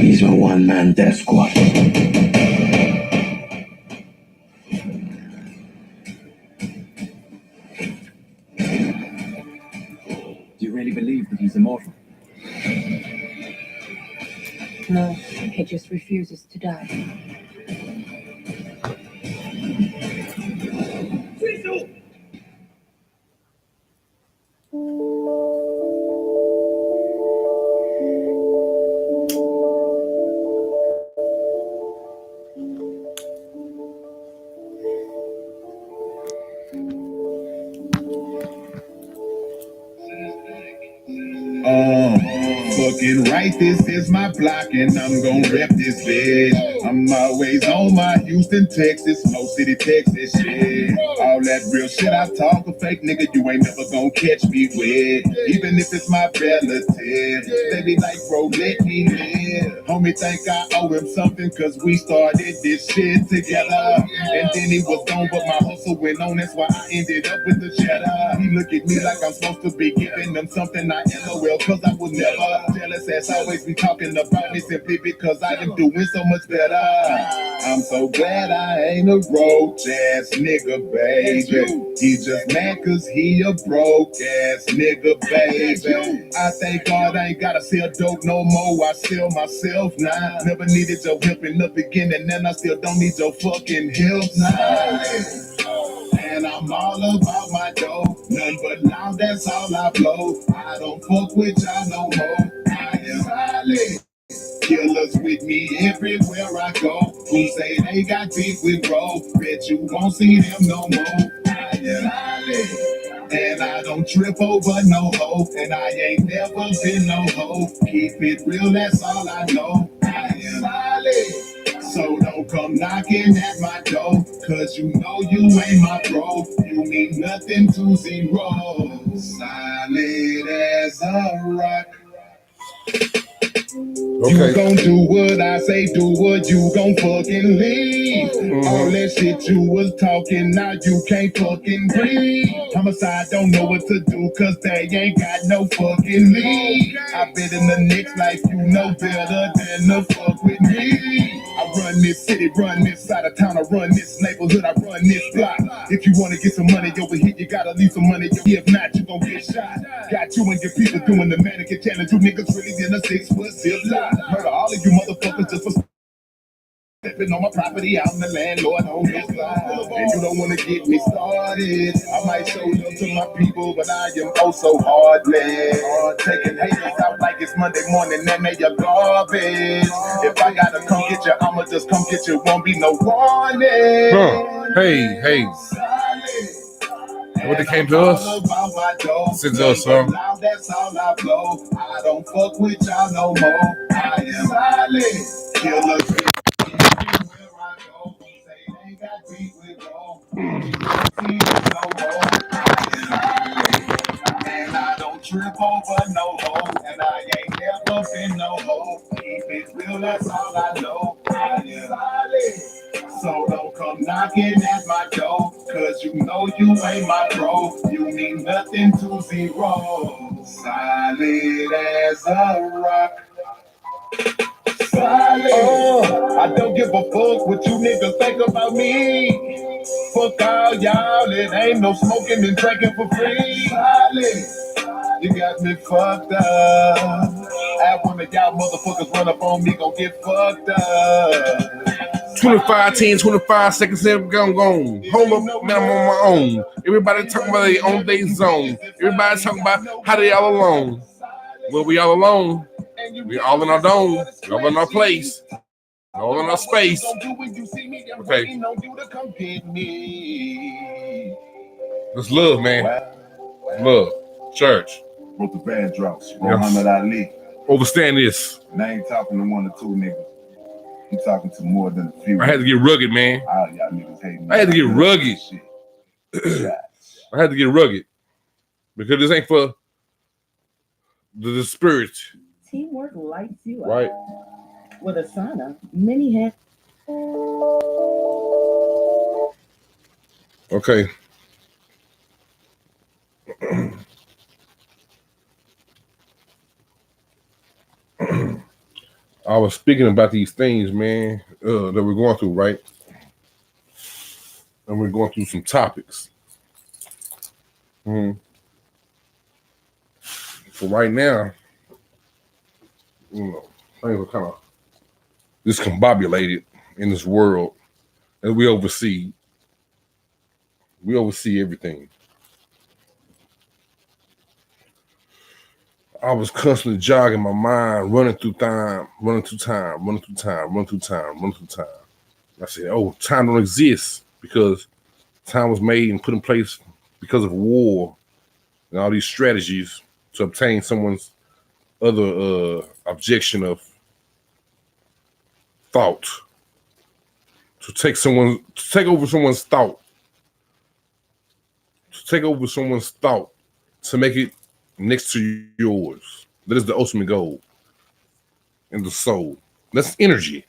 He's a one-man death squad. Do you really believe that he's immortal? No, he just refuses to die. Fucking right, this is my block, and I'm gon' rep this bitch. I'm always on my Houston, Texas, Smoke City, Texas shit. All that real shit I talk, a fake nigga you ain't never gon' catch me with. Even if it's my relative, they be like, bro, let me live. Homie think I owe him something, cause we started this shit together. And then he was gone, but my hustle went on, that's why I ended up with the cheddar. He look at me like I'm supposed to be giving them something I LOL, cause I would never. Jealous ass always be talking about me simply because I am doing so much better. I'm so glad I ain't a roach ass nigga, baby. He just mad cause he a broke ass nigga, baby. I thank God I ain't gotta sell dope no more. I sell myself now. Never needed your help in the beginning, and I still don't need your fucking help now. And I'm all about my dough. None but loud, that's all I blow. I don't fuck with y'all no more. I am solid. Killers with me everywhere I go. Who say they got beef with bro? Bet you won't see them no more. I am solid. And I don't trip over no hoe. And I ain't never been no hoe. Keep it real, that's all I know. I am solid. So don't come knocking at my door, cause you know you ain't my bro. You mean nothing to zero. Solid as a rock. Okay. You gon' do what I say, do what you gon' fucking leave. All that shit you was talking, now you can't fucking breathe. Homicide don't know what to do, cause they ain't got no fucking lead. I bet in the next life you know better than to fuck with me. I run this city, run this side of town, I run this neighborhood, I run this block. If you wanna get some money over here, you gotta leave some money. If not, you gon' get shot. Got you and your people doing the mannequin challenge. You niggas really in a 6-foot zip line. Murder all of you motherfuckers just for stepping on my property. I'm the landlord on this line. And you don't wanna get me started. I might show love to my people, but I am oh so heartless. Taking haters out like it's Monday morning and they are garbage. If I gotta come get you, I'ma just come get you. Won't be no warning. Hey. What they came to us? Send us some. That's all I blow. I don't fuck with y'all no more. I am solid. Killers everywhere I go. Say they got beef with bro. See us no more. I am solid. And I don't trip over no hoe. And I ain't never been no hoe. Keep it real, that's all I know. I am solid. So don't come knocking at my door, cause you know you ain't my bro. You mean nothing to zero. Solid as a rock. Solid. I don't give a fuck what you niggas think about me. Fuck all y'all, it ain't no smoking and drinking for free. Solid. You got me fucked up. Have one of y'all motherfuckers run up on me, gon' get fucked up. 25 10, 25 seconds in, gone. Hold up, man, I'm on my own. Everybody talking about their own day zone. Everybody talking about how they all alone. Well, we all alone. We all in our dome. We all in our place. All in our space. Okay. It's love, man. Love. Church. Wrote the band drops. Muhammad Ali. Understand this. And I ain't talking to one or two niggas. I'm talking to more than a few. I had to get rugged, man. All y'all niggas hating. I had to get rugged. I had to get rugged. Because this ain't for the spirit. Teamwork lights you up. Right. With Asana, many have. Okay. I was speaking about these things, man, that we're going through, right? And we're going through some topics. So right now, things are kind of discombobulated in this world, and we oversee everything. I was constantly jogging my mind, running through time. I said, "Oh, time don't exist because time was made and put in place because of war and all these strategies to obtain someone's other objection of thought, to take over someone's thought, to make it next to yours. That is the ultimate goal in the soul. That's energy.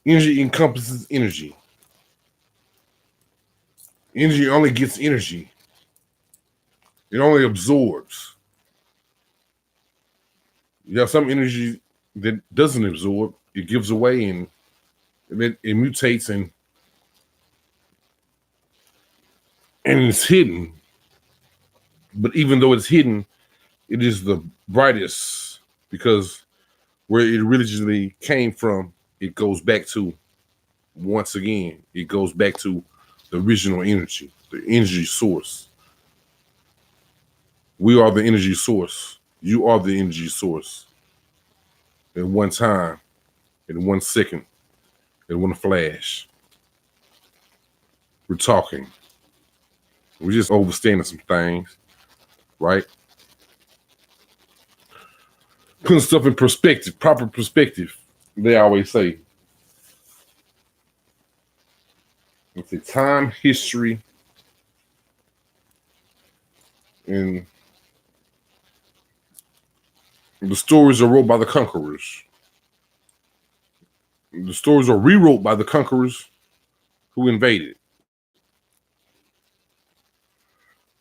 Energy encompasses energy. Energy only gets energy. It only absorbs. You have some energy that doesn't absorb. It gives away and it mutates and it's hidden. But even though it's hidden, it is the brightest because where it originally came from, it goes back to, once again, it goes back to the original energy, the energy source. We are the energy source. You are the energy source. At one time, in 1 second, in one flash. We're talking. We're just overstanding some things, right? Putting stuff in perspective, proper perspective, they always say. Let's say time, history, and the stories are wrote by the conquerors. The stories are rewrote by the conquerors who invaded.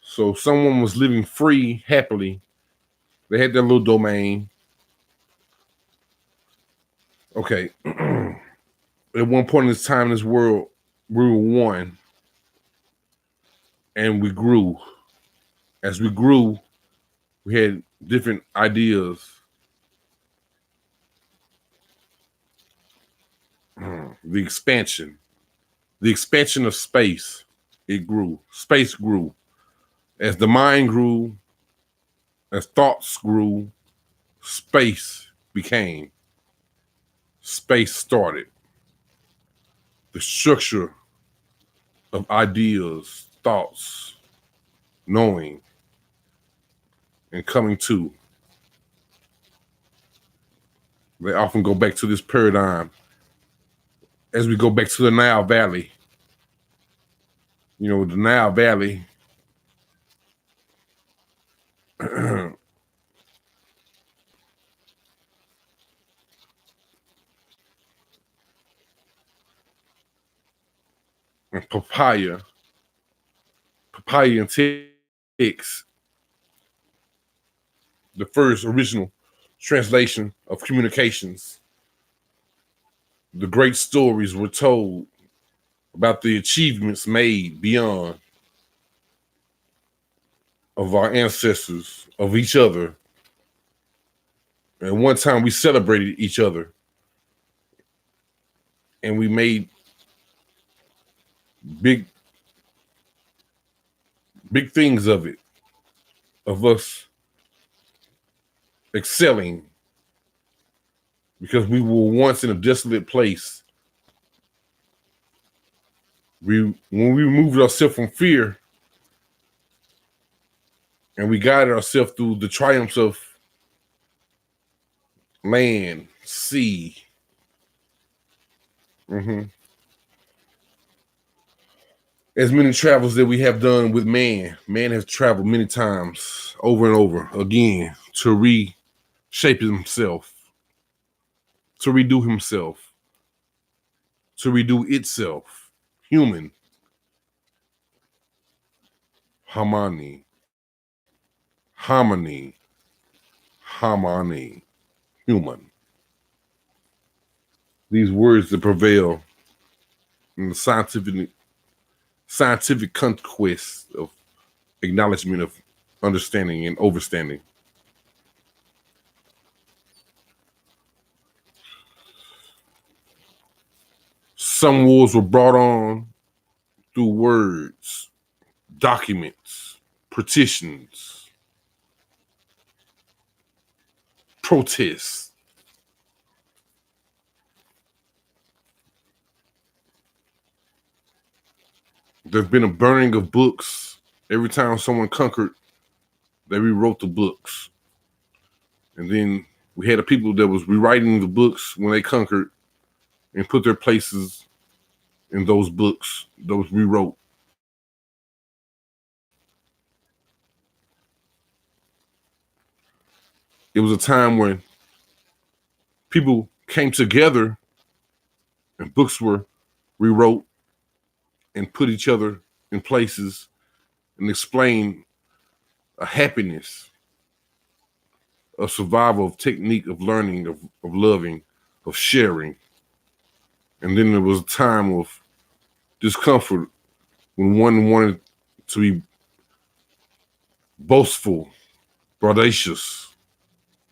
So someone was living free, happily. They had their little domain. Okay. At one point in this time in this world, we were one. And we grew. As we grew, we had different ideas. The expansion of space, it grew. Space grew. As the mind grew, as thoughts grew, space became. Space started. The structure of ideas, thoughts, knowing, and coming to. They often go back to this paradigm as we go back to the Nile Valley. The Nile Valley and papaya and ticks, the first original translation of communications. The great stories were told about the achievements made beyond of our ancestors, of each other. And one time we celebrated each other and we made big things of it, of us excelling because we were once in a desolate place. When we removed ourselves from fear and we guided ourselves through the triumphs of land, sea. As many travels that we have done with man has traveled many times over and over again to reshape himself, to redo himself, to redo itself. Human. Harmony. Human. these words that prevail in the scientific conquest of acknowledgement of understanding and overstanding. Some wars were brought on through words, documents, petitions, protests. There's been a burning of books. Every time someone conquered, they rewrote the books. And then we had the people that was rewriting the books when they conquered and put their places in those books, those rewrote. It was a time when people came together and books were rewrote and put each other in places and explained a happiness, a survival of technique of learning, of loving, of sharing. And then there was a time of discomfort when one wanted to be boastful, audacious,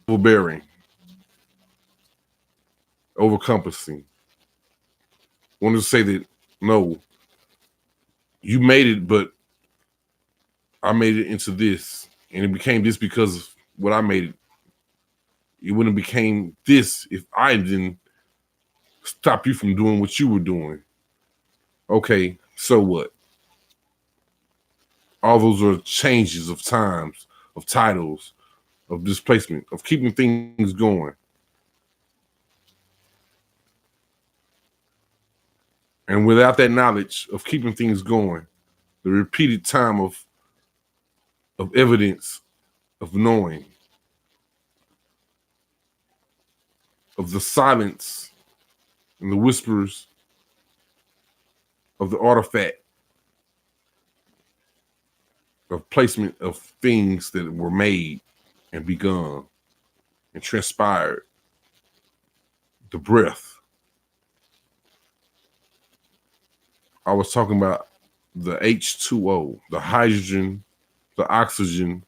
overbearing, overcompassing. Wanted to say that, no, you made it, but I made it into this. And it became this because of what I made it. It wouldn't have became this if I didn't stop you from doing what you were doing. Okay, so what? All those are changes of times, of titles, of displacement, of keeping things going. And without that knowledge of keeping things going, the repeated time of evidence, of knowing, of the silence and the whispers of the artifact of placement of things that were made and begun and transpired, the breath. I was talking about the H2O, the hydrogen, the oxygen,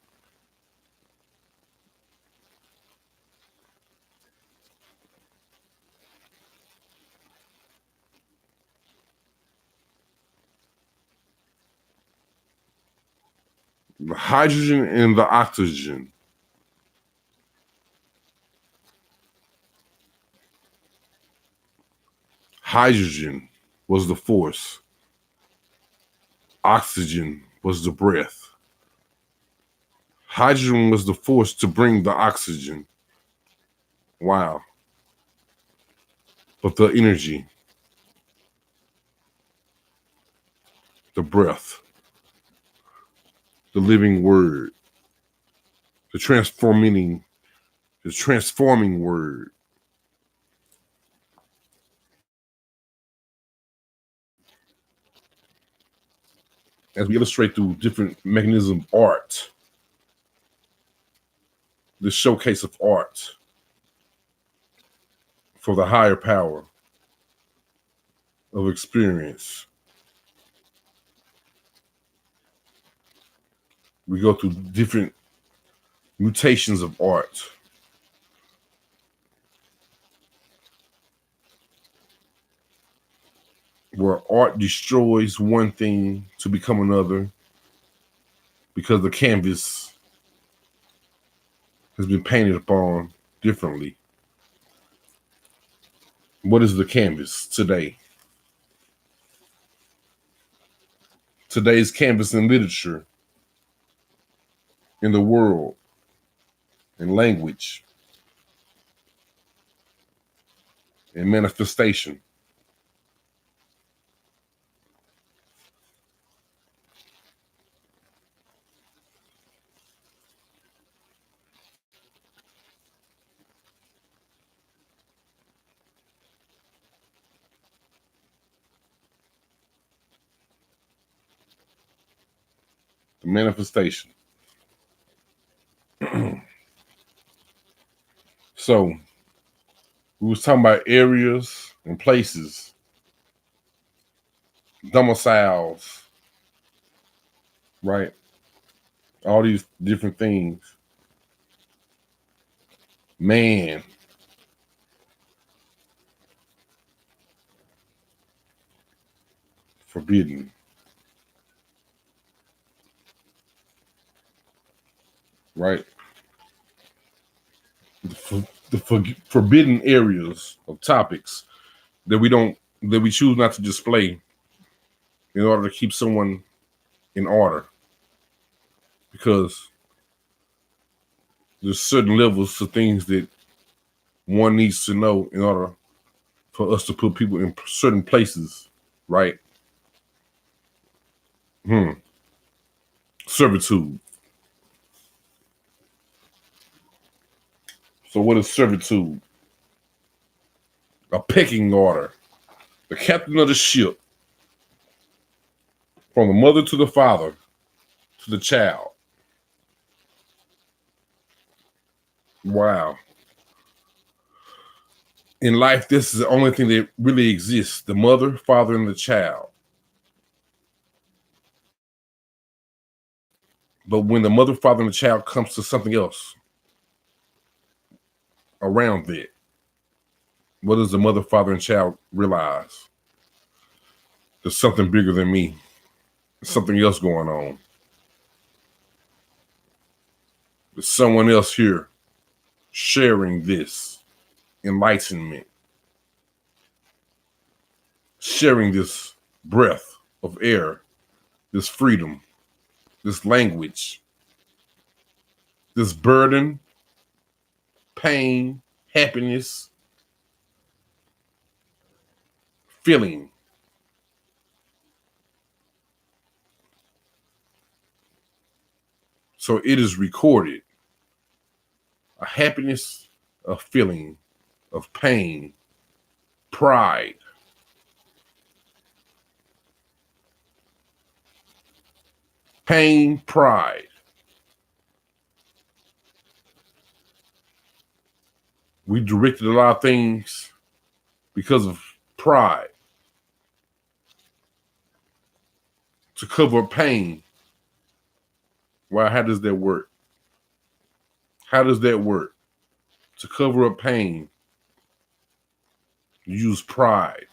the hydrogen and the oxygen. Hydrogen was the force. Oxygen was the breath. Hydrogen was the force to bring the oxygen. Wow. But the energy, the breath, the living word, the transforming word. As we illustrate through different mechanisms of art, the showcase of art for the higher power of experience. We go through different mutations of art. Where art destroys one thing to become another because the canvas has been painted upon differently. What is the canvas today? Today's canvas in literature, in the world, in language, in manifestation. The manifestation. So we was talking about areas and places, domiciles, right? All these different things. Man, forbidden. Right? The forbidden areas of topics that we choose not to display in order to keep someone in order, because there's certain levels to things that one needs to know in order for us to put people in certain places, right? Servitude. So what is servitude? A pecking order. The captain of the ship, from the mother to the father to the child. Wow. In life, this is the only thing that really exists: the mother, father, and the child. But when the mother, father, and the child comes to something else around that, what does the mother, father, and child realize? There's something bigger than me. There's something else going on. There's someone else here sharing this enlightenment, sharing this breath of air, this freedom, this language, this burden, pain, happiness, feeling. So it is recorded. A happiness, a feeling of pain, pride. Pain, pride. We directed a lot of things because of pride to cover up pain. Well, how does that work? How does that work? To cover up pain, you use pride.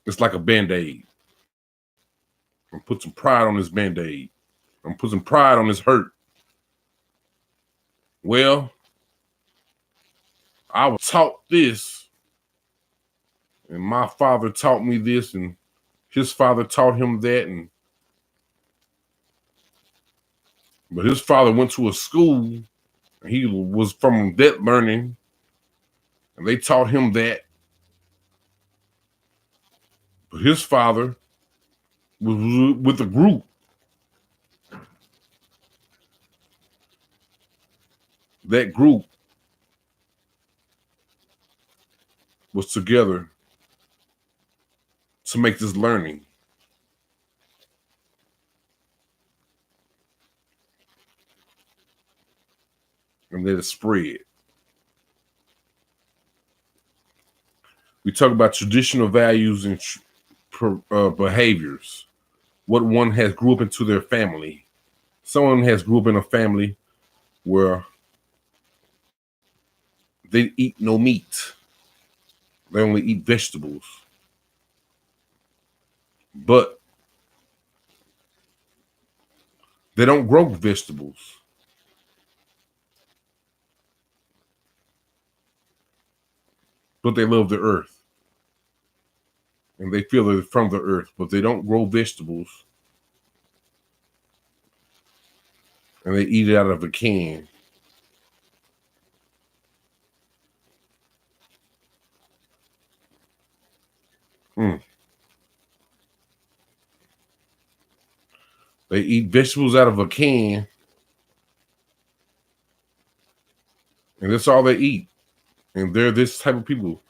It's like a Band-Aid. I'm put some pride on this Band-Aid. I'm put some pride on this hurt. Well, I was taught this, and my father taught me this, and his father taught him that, but his father went to a school, and he was from that learning, and they taught him that. But his father was with a group. That group was together to make this learning. And let it spread. We talk about traditional values and behaviors. What one has grew up into their family. Someone has grew up in a family where they eat no meat. They only eat vegetables. But they don't grow vegetables. But they love the earth. And they feel they're from the earth, but they don't grow vegetables. And they eat it out of a can. They eat vegetables out of a can, and that's all they eat. And they're this type of people.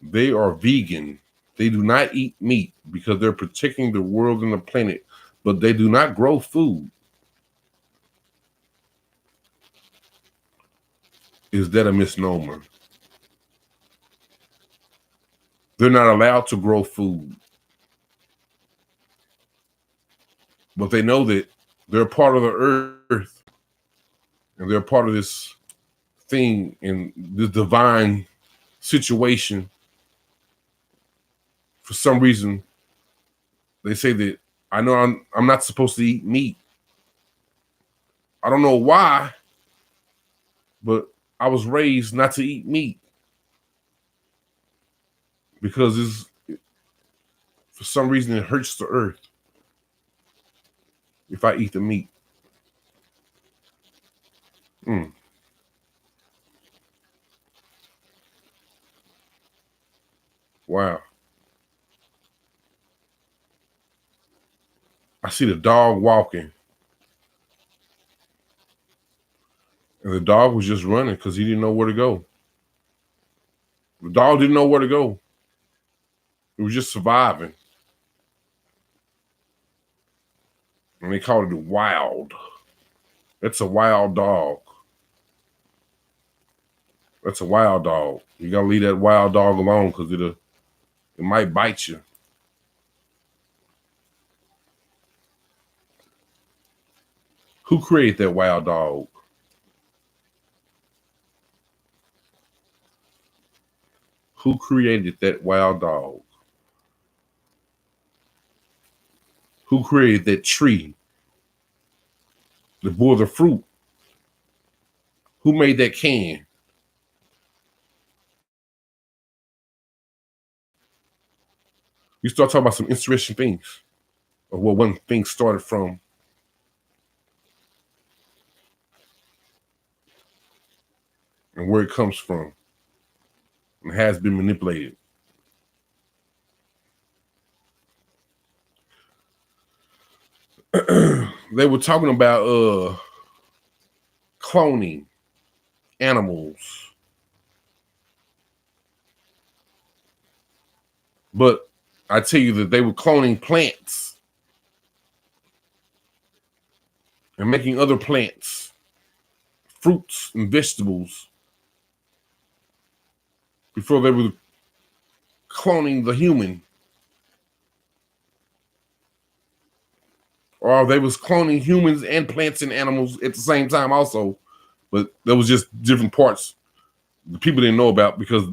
They are vegan. They do not eat meat because they're protecting the world and the planet, but they do not grow food. Is that a misnomer? They're not allowed to grow food. But they know that they're part of the earth and they're part of this thing in this divine situation. For some reason, they say that I know I'm not supposed to eat meat. I don't know why, but I was raised not to eat meat because for some reason it hurts the earth if I eat the meat. Wow. I see the dog walking. And the dog was just running because he didn't know where to go. The dog didn't know where to go. It was just surviving. And they called it wild. That's a wild dog. That's a wild dog. You gotta leave that wild dog alone because it might bite you. Who created that wild dog? Who created that wild dog? Who created that tree that bore the fruit? Who made that can? You start talking about some interesting things of where one thing started from. And where it comes from and has been manipulated. They were talking about cloning animals. But I tell you that they were cloning plants and making other plants, fruits and vegetables before they were cloning the human. Or they was cloning humans and plants and animals at the same time also. But there was just different parts the people didn't know about because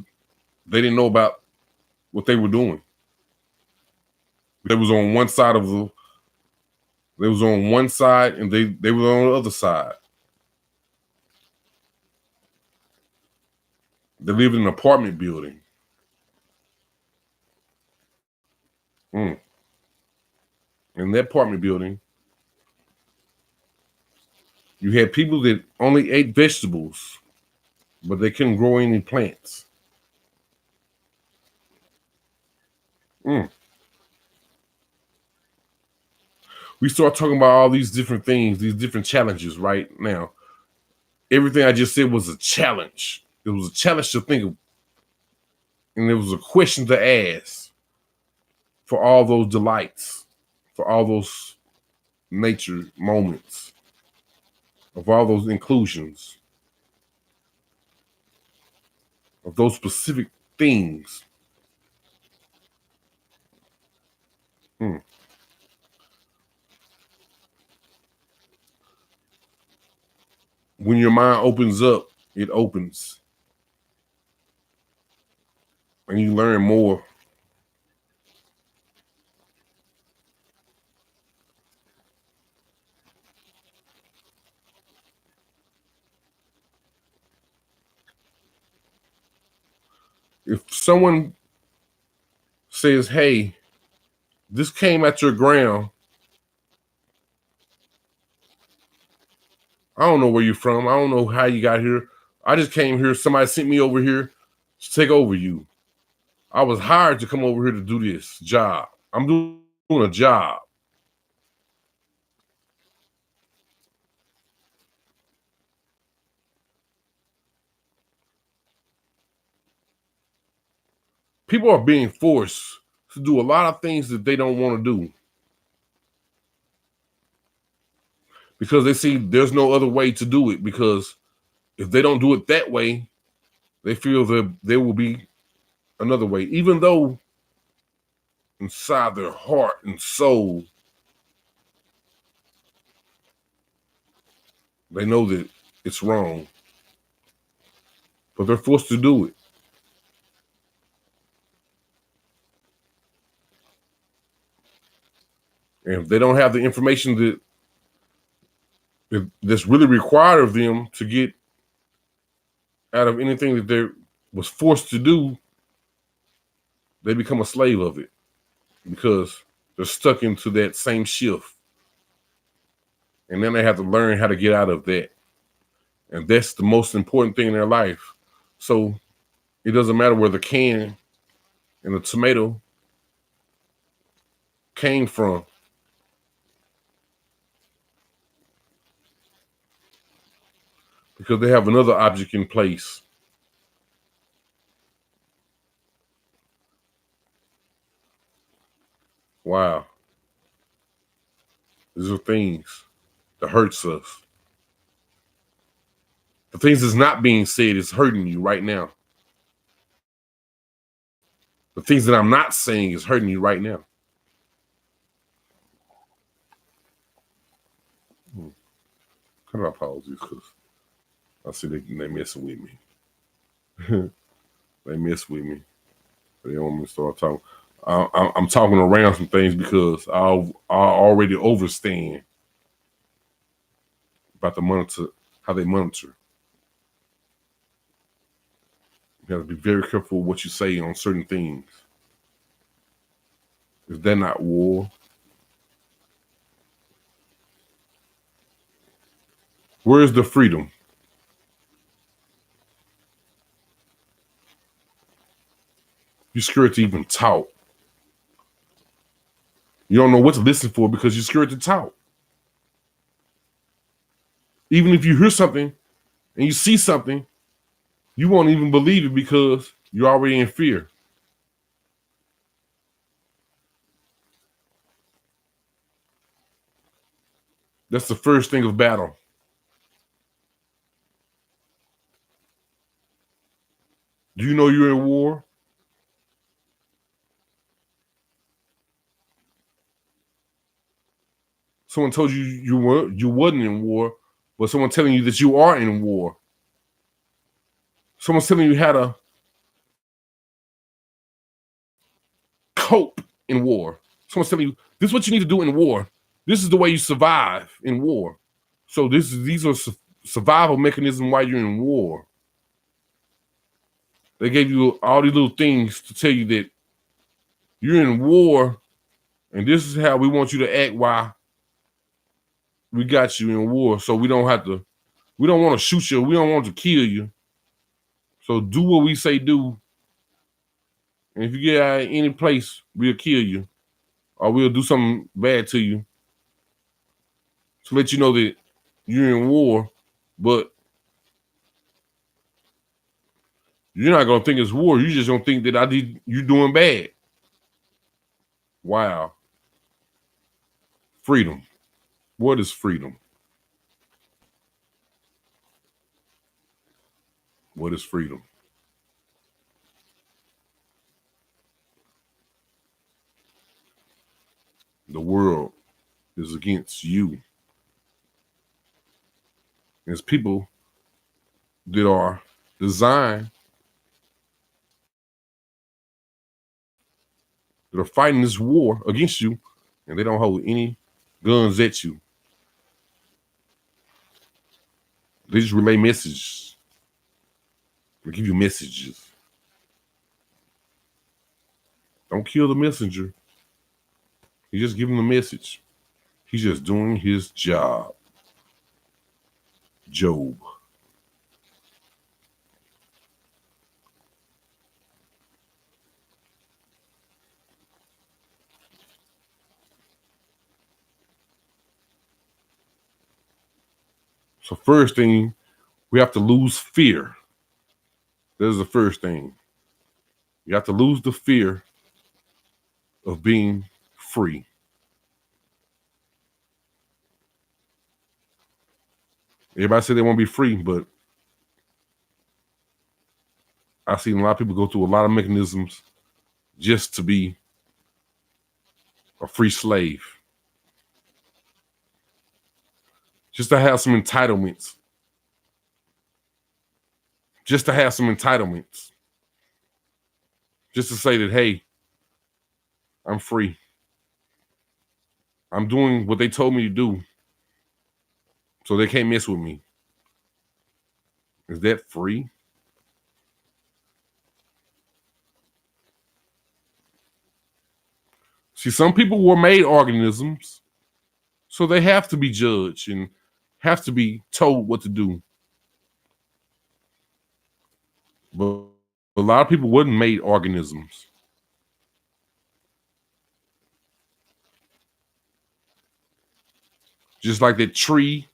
they didn't know about what they were doing. They was on one side and they were on the other side. They lived in an apartment building. In that apartment building, you had people that only ate vegetables, but they couldn't grow any plants. We start talking about all these different things, these different challenges right now. Everything I just said was a challenge. It was a challenge to think of. And it was a question to ask for all those delights, for all those nature moments, of all those inclusions, of those specific things. When your mind opens up, it opens. And you learn more. If someone says, hey, this came at your ground, I don't know where you're from. I don't know how you got here. I just came here. Somebody sent me over here to take over you. I was hired to come over here to do this job. I'm doing a job. People are being forced to do a lot of things that they don't want to do because they see there's no other way to do it, because if they don't do it that way, they feel that they will be another way, even though inside their heart and soul, they know that it's wrong, but they're forced to do it. And if they don't have the information that's really required of them to get out of anything that they was forced to do, they become a slave of it because they're stuck into that same shift. And then they have to learn how to get out of that. And that's the most important thing in their life. So it doesn't matter where the can and the tomato came from. Because they have another object in place. Wow. These are things that hurts us. The things that's not being said is hurting you right now. The things that I'm not saying is hurting you right now. How do I pause this? Because I see they messing with me. They mess with me. They don't want me to start talking. I'm talking around some things because I already overstand about the monitor, how they monitor. You have to be very careful what you say on certain things. Is that not war? Where is the freedom? You're scared to even talk. You don't know what to listen for because you're scared to talk. Even if you hear something and you see something, you won't even believe it because you're already in fear. That's the first thing of battle. Do you know you're in war? Someone told you you wasn't in war, but someone telling you that you are in war. Someone's telling you how to cope in war. Someone's telling you this is what you need to do in war. This is the way you survive in war. So these are survival mechanisms while you're in war. They gave you all these little things to tell you that you're in war, and this is how we want you to act while we got you in war. So we don't want to shoot you. We don't want to kill you. So do what we say do. And if you get out of any place, we'll kill you. Or we'll do something bad to you. To let you know that you're in war, but you're not gonna think it's war. You just gonna think that you're doing bad. Wow. Freedom. What is freedom? What is freedom? The world is against you. There's people that are designed, that are fighting this war against you, and they don't hold any guns at you. They just relay messages. They give you messages. Don't kill the messenger. He's just giving the message. He's just doing his job. Job. So first thing, we have to lose fear. That is the first thing. You have to lose the fear of being free. Everybody say they want to be free, but I've seen a lot of people go through a lot of mechanisms just to be a free slave, just to have some entitlements, just to have some entitlements, just to say that, hey, I'm free. I'm doing what they told me to do, so they can't mess with me. Is that free? See, some people were made organisms, so they have to be judged and have to be told what to do. But a lot of people weren't made organisms. Just like that tree,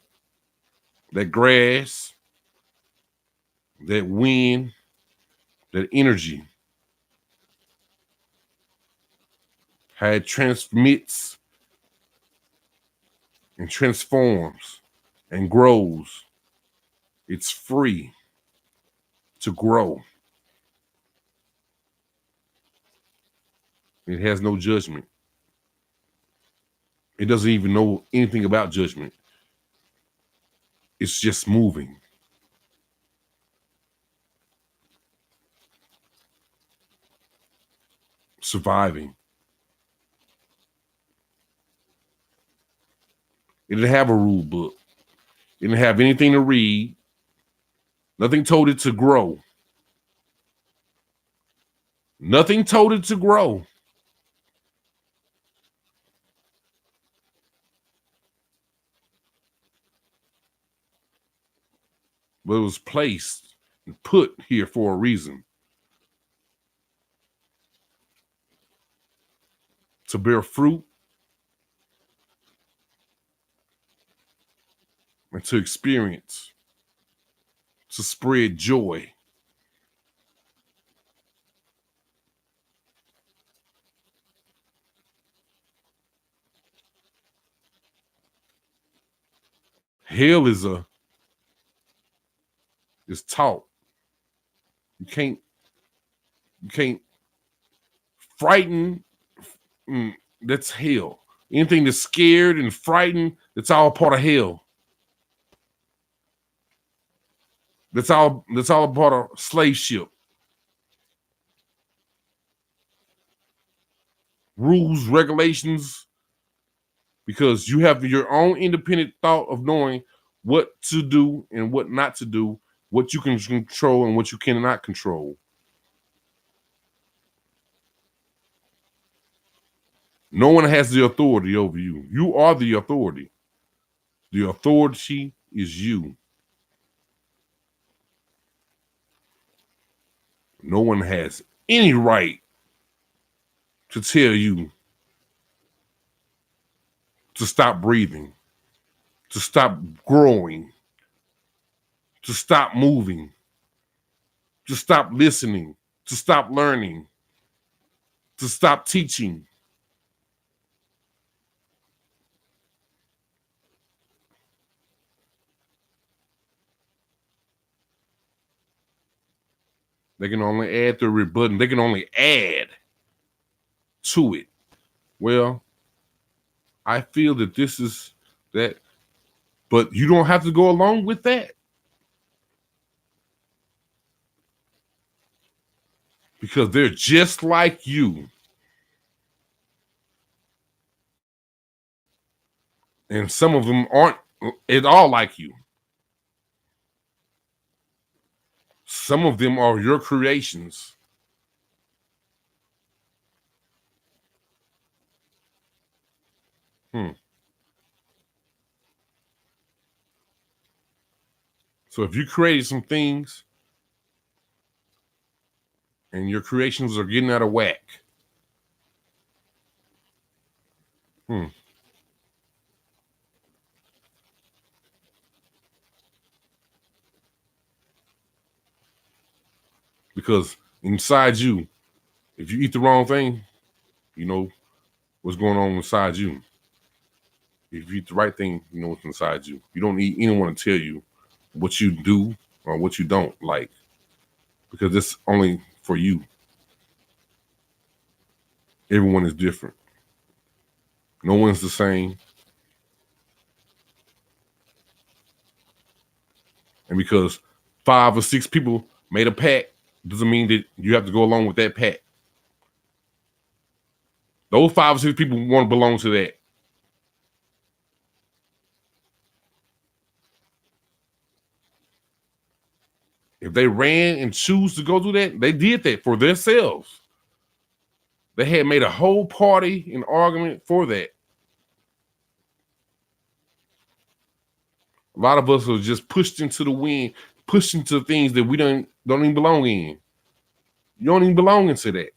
that grass, that wind, that energy, how it transmits and transforms and grows. It's free to grow. It has no judgment. It doesn't even know anything about judgment. It's just moving. Surviving. It didn't have a rule book. It didn't have anything to read. Nothing told it to grow. Nothing told it to grow. But it was placed and put here for a reason. To bear fruit and to experience, to spread joy. Hell is taught. You can't frighten. That's hell. Anything that's scared and frightened, that's all part of hell. That's all a part of slave ship. Rules, regulations, because you have your own independent thought of knowing what to do and what not to do, what you can control and what you cannot control. No one has the authority over you. You are the authority. The authority is you. No one has any right to tell you to stop breathing, to stop growing, to stop moving, to stop listening, to stop learning, to stop teaching. They can only add the rebuttal. They can only add to it. Well, I feel that this is that, but you don't have to go along with that. Because they're just like you. And some of them aren't at all like you. Some of them are your creations. So if you created some things and your creations are getting out of whack, because inside you, if you eat the wrong thing, you know what's going on inside you. If you eat the right thing, you know what's inside you. You don't need anyone to tell you what you do or what you don't like, because it's only for you. Everyone is different. No one's the same. And because 5 or 6 people made a pact doesn't mean that you have to go along with that pact. Those 5 or 6 people want to belong to that. If they ran and choose to go do that, they did that for themselves. They had made a whole party and argument for that. A lot of us are just pushed into the wind, pushed into things that we don't even belong in. You don't even belong into that.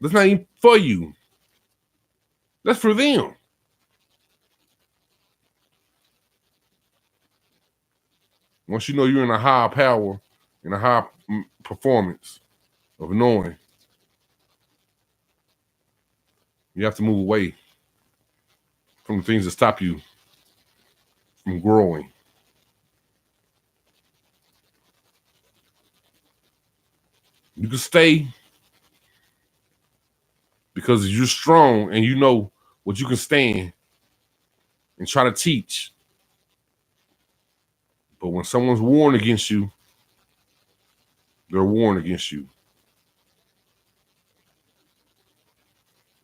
That's not even for you. That's for them. Once you know you're in a higher power, in a high performance of knowing, you have to move away from the things that stop you from growing. You can stay because you're strong and you know what you can stand and try to teach. But when someone's warned against you, they're warned against you.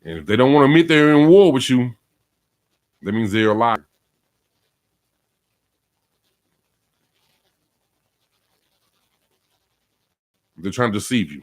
And if they don't want to admit they're in war with you, that means they're a liar. They're trying to deceive you.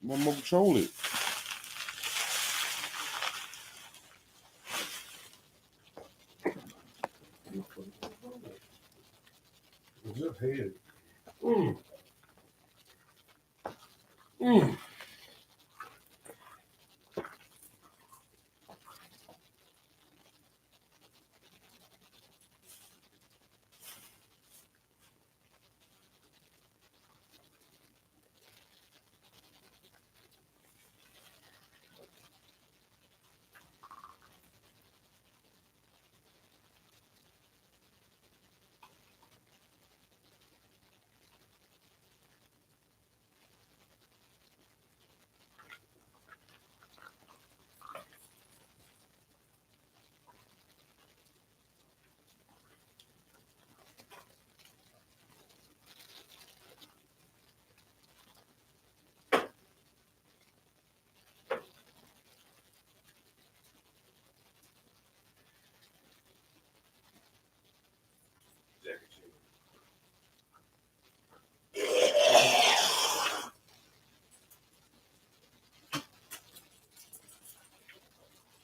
I'm gonna control it. Just head. Mm.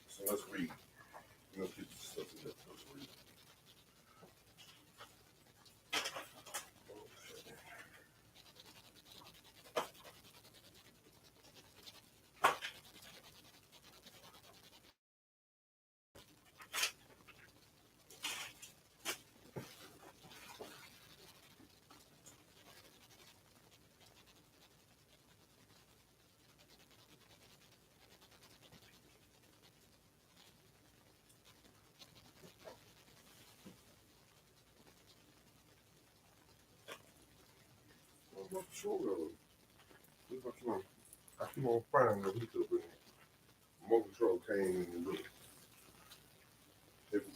So let's read. Let's get this stuff together. Let's read. I'm not sure. I keep on finding the week of it. Remote control came in the look. Let me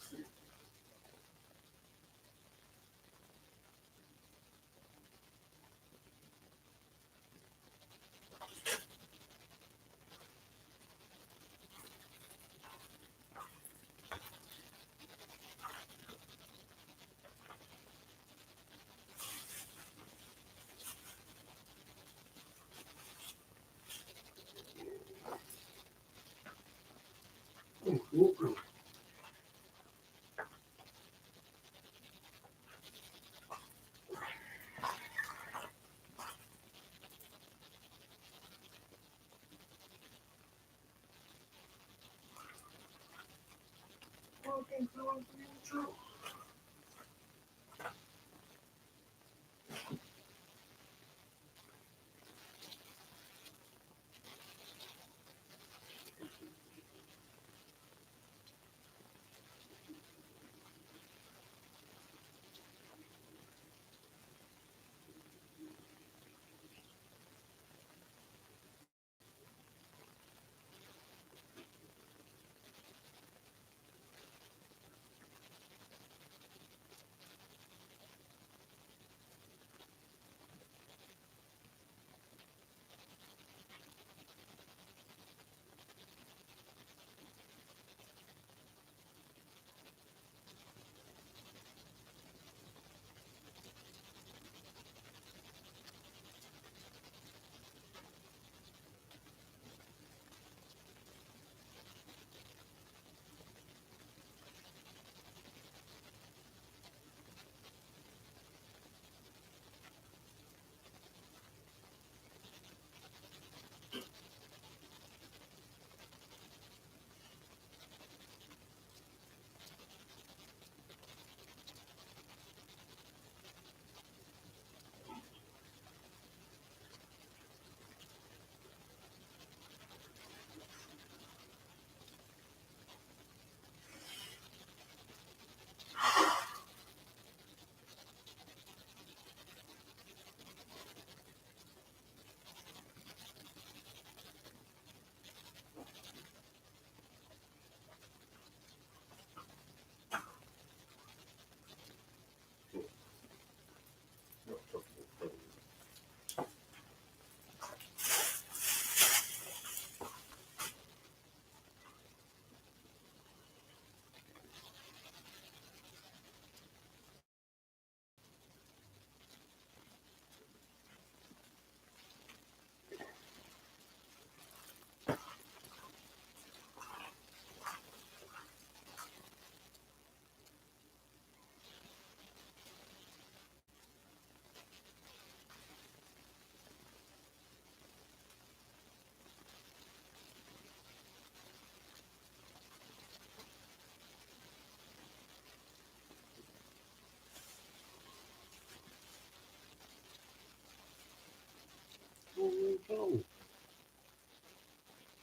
see.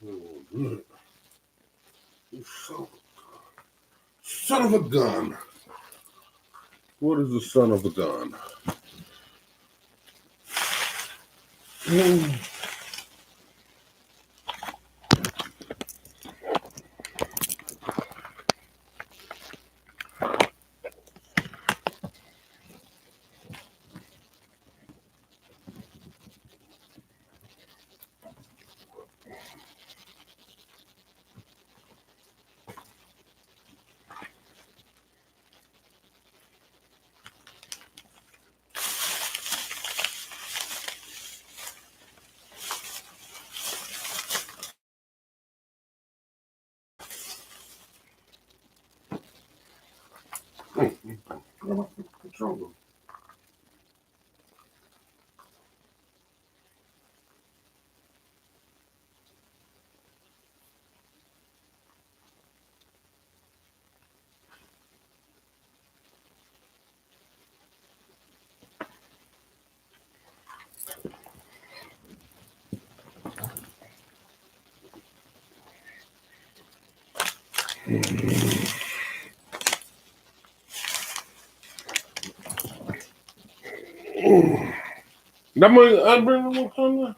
Oh, good. Son of a gun. What is the son of a gun? Control. That money, I bring them on.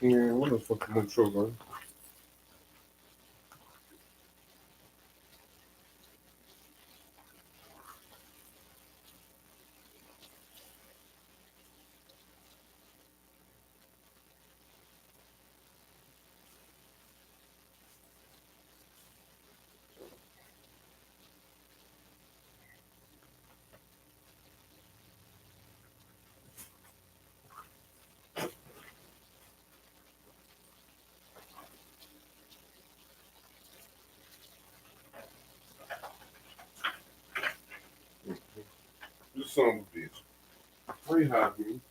Yeah, what the fuck am I going? You son of a bitch. Why you hiding me?